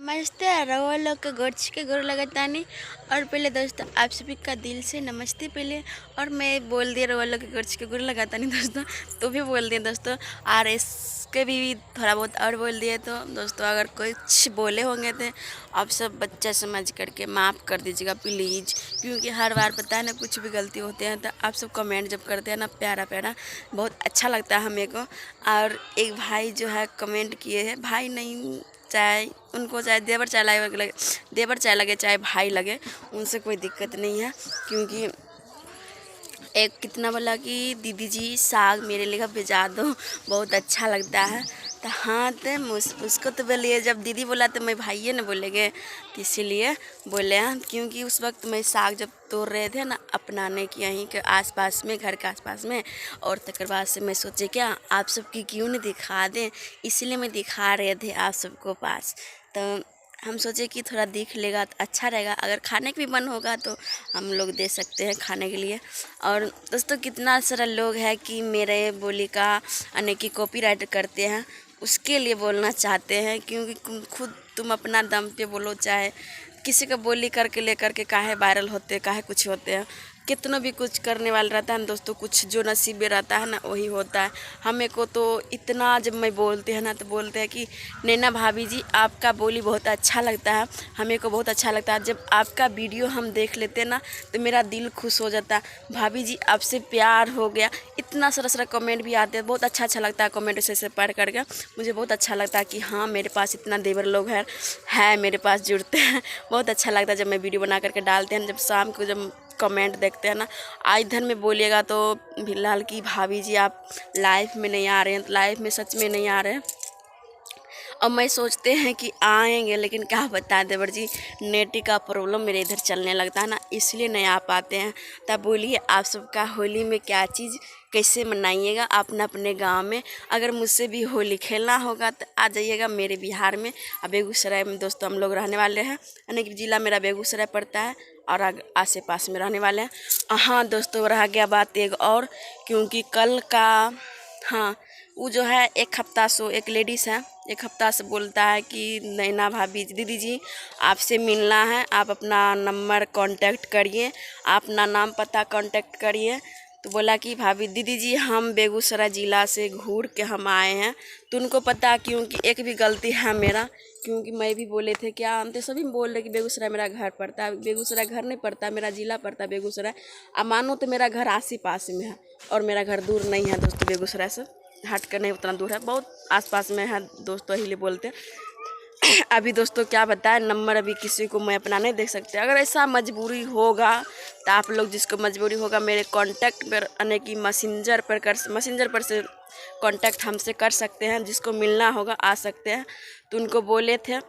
नमस्ते रउआ लोग के गोरछ के गोर लगतानी। और पहले दोस्तों आप सभी का दिल से नमस्ते पहले। और मैं बोल दिया रउआ लोग के गोरछ के गोर लगातानी दोस्तों, तो भी बोल दिए दोस्तों। और इसके भी थोड़ा बहुत और बोल दिए। तो दोस्तों अगर कुछ बोले होंगे तो आप सब बच्चा समझ करके माफ़ कर दीजिएगा प्लीज़, क्योंकि हर बार पता है ना कुछ भी गलती होते हैं तो आप सब कमेंट जब करते हैं ना प्यारा प्यारा बहुत अच्छा लगता है हमें को। और एक भाई जो है कमेंट किए हैं, भाई नहीं चाहे उनको चाहे देवर चाहे लगे, देवर चाहे लगे चाहे भाई लगे, उनसे कोई दिक्कत नहीं है। क्योंकि एक कितना बोला कि दीदी जी साग मेरे लिए भिजा दो, बहुत अच्छा लगता है। तो हाँ तो उसको तो बोलिए, जब दीदी बोला तो मैं भाइये ने बोलेंगे, तो इसीलिए बोले हैं। क्योंकि उस वक्त मैं साग जब तोड़ रहे थे ना अपनाने की यहीं के आसपास में, घर के आसपास में, और तकर बाद से मैं सोचे क्या आप सबकी क्यों नहीं दिखा दें, इसलिए मैं दिखा रहे थे आप सबको पास। तो हम सोचे कि थोड़ा दिख लेगा तो अच्छा रहेगा, अगर खाने का भी मन होगा तो हम लोग दे सकते हैं खाने के लिए। और दोस्तों कितना सारा लोग है कि मेरे बोली का यानी कि कॉपीराइट करते हैं, उसके लिए बोलना चाहते हैं। क्योंकि खुद तुम अपना दम पे बोलो, चाहे किसी का बोली करके लेकर के काहे वायरल होते काहे कुछ होते हैं। कितना भी कुछ करने वाला रहता है ना दोस्तों, कुछ जो नसीब में रहता है ना वही होता है। हमें को तो इतना जब मैं बोलते हैं ना तो बोलते हैं कि नैना भाभी जी आपका बोली बहुत अच्छा लगता है, हमें को बहुत अच्छा लगता है। जब आपका वीडियो हम देख लेते हैं ना तो मेरा दिल खुश हो जाता है, भाभी जी आपसे प्यार हो गया। इतना सारा कमेंट भी आते हैं, बहुत अच्छा लगता है कमेंट से पढ़ करके। मुझे बहुत अच्छा लगता है कि हाँ मेरे पास इतना देवर लोग है मेरे पास जुड़ते हैं। बहुत अच्छा लगता है जब मैं वीडियो बना करके डालते हैं, जब शाम को जब कमेंट देखते हैं ना। आज इधर में बोलिएगा तो फिलहाल कि भाभी जी आप लाइफ में नहीं आ रहे हैं, तो लाइफ में सच में नहीं आ रहे हैं। और मैं सोचते हैं कि आएंगे, लेकिन क्या बता देवर जी नेट का प्रॉब्लम मेरे इधर चलने लगता है ना, इसलिए नहीं आ पाते हैं। तब बोलिए आप सबका होली में क्या चीज़ कैसे मनाइएगा अपना अपने गांव में। अगर मुझसे भी होली खेलना होगा तो आ जाइएगा मेरे बिहार में। अब बेगूसराय में दोस्तों हम लोग रहने वाले हैं, यानी कि ज़िला मेरा बेगूसराय पड़ता है और आसे पास में रहने वाले हैं। हाँ दोस्तों रह गया बात एक और, क्योंकि कल का हाँ वो जो है एक हफ्ता से एक लेडीज़ है, एक हफ्ता से बोलता है कि नैना भाभी दीदी जी आपसे मिलना है, आप अपना नंबर कांटेक्ट करिए, आप अपना नाम पता कांटेक्ट करिए। तो बोला कि भाभी दीदी जी हम बेगूसराय ज़िला से घूर के हम आए हैं। तो उनको पता क्योंकि एक भी गलती है मेरा, क्योंकि मैं भी बोले थे क्या हम तो सभी बोल रहे कि बेगूसराय मेरा घर पड़ता है। बेगूसराय घर नहीं पड़ता, मेरा ज़िला पड़ता है बेगूसराय। अब मानो तो मेरा घर आस ही पास में है, और मेरा घर दूर नहीं है दोस्तों, बेगूसराय से हट कर नहीं उतना दूर है, बहुत आसपास में है दोस्तों, इसीलिए बोलते हैं। अभी दोस्तों क्या बताएं, नंबर अभी किसी को मैं अपना नहीं देख सकते। अगर ऐसा मजबूरी होगा तो आप लोग जिसको मजबूरी होगा मेरे कांटेक्ट पर यानी कि मैसेंजर पर से कांटेक्ट हमसे कर सकते हैं। जिसको मिलना होगा आ सकते हैं। तो उनको बोले थे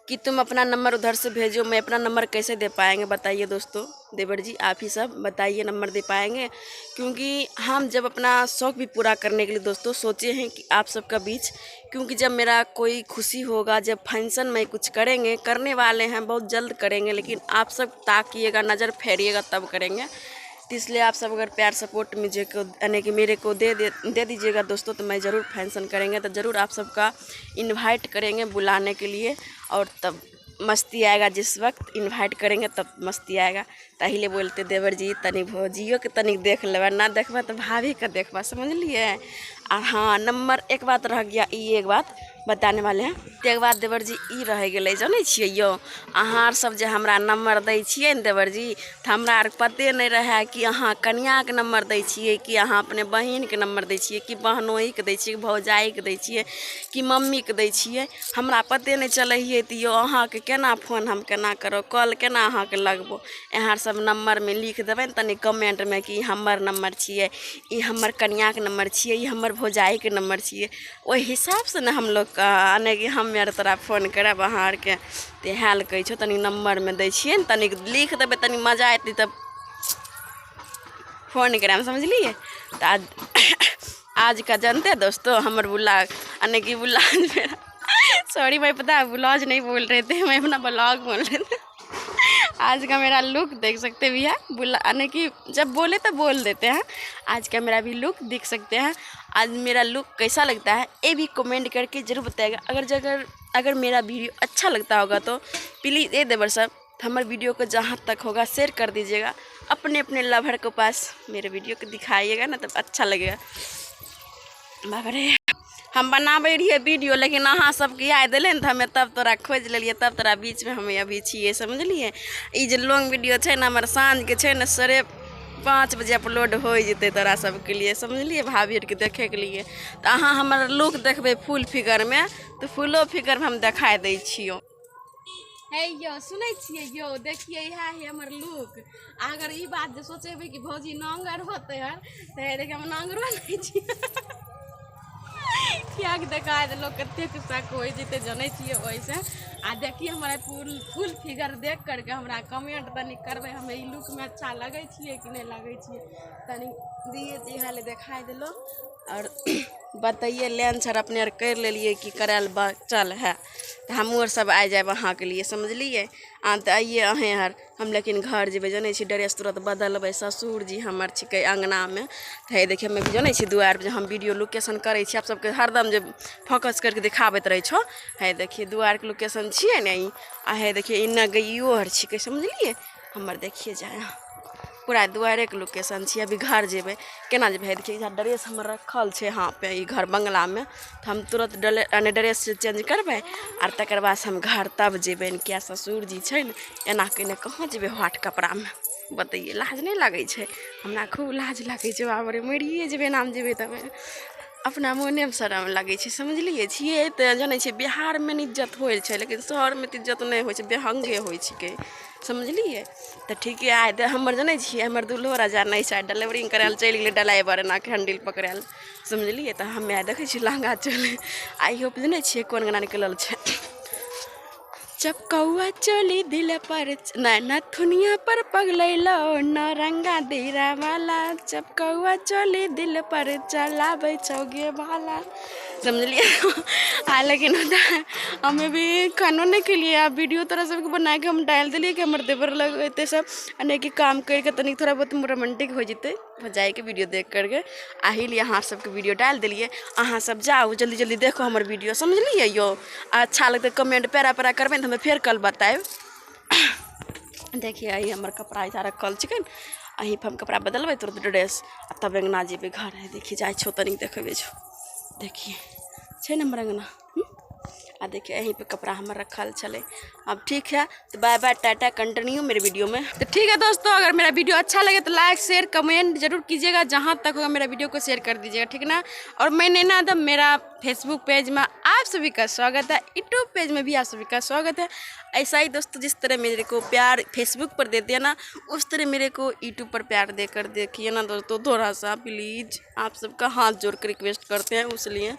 कि तुम अपना नंबर उधर से भेजो। मैं अपना नंबर कैसे दे पाएंगे बताइए दोस्तों, देवर जी आप ही सब बताइए नंबर दे पाएंगे। क्योंकि हम जब अपना शौक़ भी पूरा करने के लिए दोस्तों सोचे हैं कि आप सबका बीच, क्योंकि जब मेरा कोई खुशी होगा, जब फंक्शन में कुछ करेंगे, करने वाले हैं बहुत जल्द करेंगे, लेकिन आप सब ताकिएगा नज़र फेरिएगा तब करेंगे। तो इसलिए आप सब अगर प्यार सपोर्ट मुझे को यानी कि मेरे को दे दीजिएगा दोस्तों, तो मैं ज़रूर फंक्शन करेंगे तो ज़रूर आप सबका इनवाइट करेंगे बुलाने के लिए, और तब मस्ती आएगा। जिस वक्त इनवाइट करेंगे तब मस्ती आएगा। तहिले बोलते देवर जी तनी भौजियो के तनिक देख लेबा, ना देखबा तो भाभी का देखबा, समझ लिए। और हाँ नंबर एक बात रह गया, एक बात बताने वाले हैं। एक बात देवर जी रह गए जाने छिए यो, अहाँ सब जे हमरा नंबर दै छिए ने देवर जी, तो हमरा आर पते नहीं रहे कि अहाँ कनिया के नंबर दै छिए, कि अहाँ अपने बहन के नंबर दै छिए, कि बहनोई के दै छिए, कि भौजाई के दै छिए, कि मम्मी के दै छिए। हमरा पते नहीं चले हिए। तो यो अहाँ के केना फोन हम केना करो, कॉल केना अहाँ के लगबो। यहाँ सब नंबर में लिख देबै न तनी कमेंट में कि हमर नंबर छिए, ई हमर कनिया के नंबर छिए, ई हमर भौजाई के नंबर छिए। ओहि हिसाब से न हम लोग यानी कि हम यार तोरा फोन करब अहाँ आरके। तो इएह लए कहै छौ तनी नंबर में दै छिए, तनी लिख देबै, तनी मजा एतै तब फोन करैमे, समझलिए। तो आज का जानते हैं दोस्तों हमर बुला यानी कि ब्लाउज मेरा सॉरी मैं पता है ब्लाउज नहीं बोल रहे थे, मैं अपना ब्लॉग बोल रहे थे। आज का मेरा लुक देख सकते भी है, यानी कि जब बोले तो बोल देते हैं। आज का मेरा भी लुक देख सकते हैं। आज मेरा लुक कैसा लगता है ये भी कमेंट करके ज़रूर बताएगा। अगर अगर मेरा वीडियो अच्छा लगता होगा तो प्लीज़ ये देवर साहब हमारे वीडियो को जहाँ तक होगा शेयर कर दीजिएगा, अपने अपने लवर के पास मेरे वीडियो को दिखाइएगा ना, तब अच्छा लगेगा। बाबरे हम बनाबे रहिए वीडियो, लेकिन अहाँ सबके याद दिले न, हमें तब तोरा खोज लेलिए, तब तोरा बीच में हमें अभी छिए, समझलिए। ई जे लॉन्ग वीडियो है ना हमारे साँझ के है ना 5:30 बजे अपलोड हो जते तोरा सबके लिए, समझलिए, भाभी के देखे के लिए। तो अहाँ हमारा लुक देखबे फुल फिगर में, तो फुलो फिगर में हम दिखा दै छियो। हे यो सुनै छियै यो, देखिए इएह है हमर लुक। अगर ई बात जे सोचेबै कि भौजी नांगर होते है तो देखिए हम नांगरो नहीं छियै। क्या देखा है लोग कते शक हो जते जाने छिए वैसे। आ देखिए हमारा फुल फिगर देख करके हमरा कमेंट तनी करबे हमें ई लुक में अच्छा लगे छिए कि नहीं लगे छिए, तनी दिए इहा ले दिखाई दिलो और बताइए लेंस सर अपने आर कर लिए कि कराल चल है, तो हम और सब आ जाए वहाँ के लिए, समझलिए। तो आइए अहें हर हम लेकिन घर जेबे जाने छी ड्रेस तुरंत बदलबे, ससुर जी हमर छिके अंगना में। तो हे देखिए हमें जाने छी दुआर पर हम वीडियो लोकेशन करे छी, आप सबके हरदम जो फोकस करके दिखाबत रहे छो। हे देखिए दुआर के लोकेशन छिए ने ई, आ हे देखिए इन्ना गइयो हर छिके, समझलिए। हमर देखिए जाए पूरा दुआरे के लोकेशन छी। अभी घर जेबे केना जेबे, देखिए इधर ड्रेस हमर रखल छे यहाँ पे ई घर बंगला में, तो हम तुरंत ड्रेस चेंज करबे और तकर बाद हम घर तब जेबे। क्या ससुर जी छे न एना के कहाँ जेबे हॉट कपड़ा में, बताइए लाज नहीं लगे छे? हमरा खूब लाज लगे छे, बाबरे मरिए जेबे नाम जेबे तब अपना मोने में शरम लगे छे, समझलिए। छिए तो जाने छे बिहार में इज्जत होल छे, लेकिन शहर में तो इज्जत नहीं हो छे, बेहंगे हो छिके, समझलिए। तो ठीक है आए हमर जाने छिए हमर दुल्हो राजा नहीं साइड डिलीवरिंग करे चल गए ड्राइवर ना के हैंडल पकड़ाल, समझलिए। तो हमें आए देखे छी लहंगा चले आई हो जाने छिए कौन गाना निकलल छे, चपकौआ चोली दिल पर नथुनिया पर पगलैलो नरंगा दीरा वाला, चपकौआ चोली दिल पर चलाबै छौगे भाला, समझलिए। लेकिन हमें भी खानो नहीं के लिए आप वीडियो तरह सबके बना के हम डाल दिलिए कि हमारे देवर लगते सब अने कि काम करके तनिक थोड़ा बहुत रोमांटिक हो जते हो जाए के वीडियो देख करके आही लिए अहाँ सबके वीडियो डाल दिलिए। अहाँ सब जाओ जल्दी जल्दी देखो हमारे वीडियो, समझलिए यो। अच्छा लगता कमेंट पैरा पैरा करबे तो हमें फिर कल बताए। देखिए आई हमारे कपड़ा ऐसा रखल चिकन, अहीं पर हम कपड़ा बदलबे तुरंत ड्रेस तब अंगना जेबे घर है। देखिए जाए छो तनिक देखबे छो, देखिए छे नंबर अंगना। आ देखिए यहीं पे कपड़ा हमारा रखल चले। अब ठीक है तो बाय बाय टाटा, कंटिन्यू मेरे वीडियो में। तो ठीक है दोस्तों, अगर मेरा वीडियो अच्छा लगे तो लाइक शेयर कमेंट जरूर कीजिएगा, जहाँ तक होगा मेरा वीडियो को शेयर कर दीजिएगा, ठीक ना। और मैंने ना तो मेरा फेसबुक पेज में आप सभी का स्वागत है, यूट्यूब पेज में भी आप सभी का स्वागत है। ऐसा ही दोस्तों जिस तरह मेरे को प्यार फेसबुक पर देते हैं ना, उस तरह मेरे को यूट्यूब पर प्यार देकर देखिए ना दोस्तों, थोड़ा सा प्लीज़ आप सबका हाथ जोड़ कर रिक्वेस्ट करते हैं, उसलिए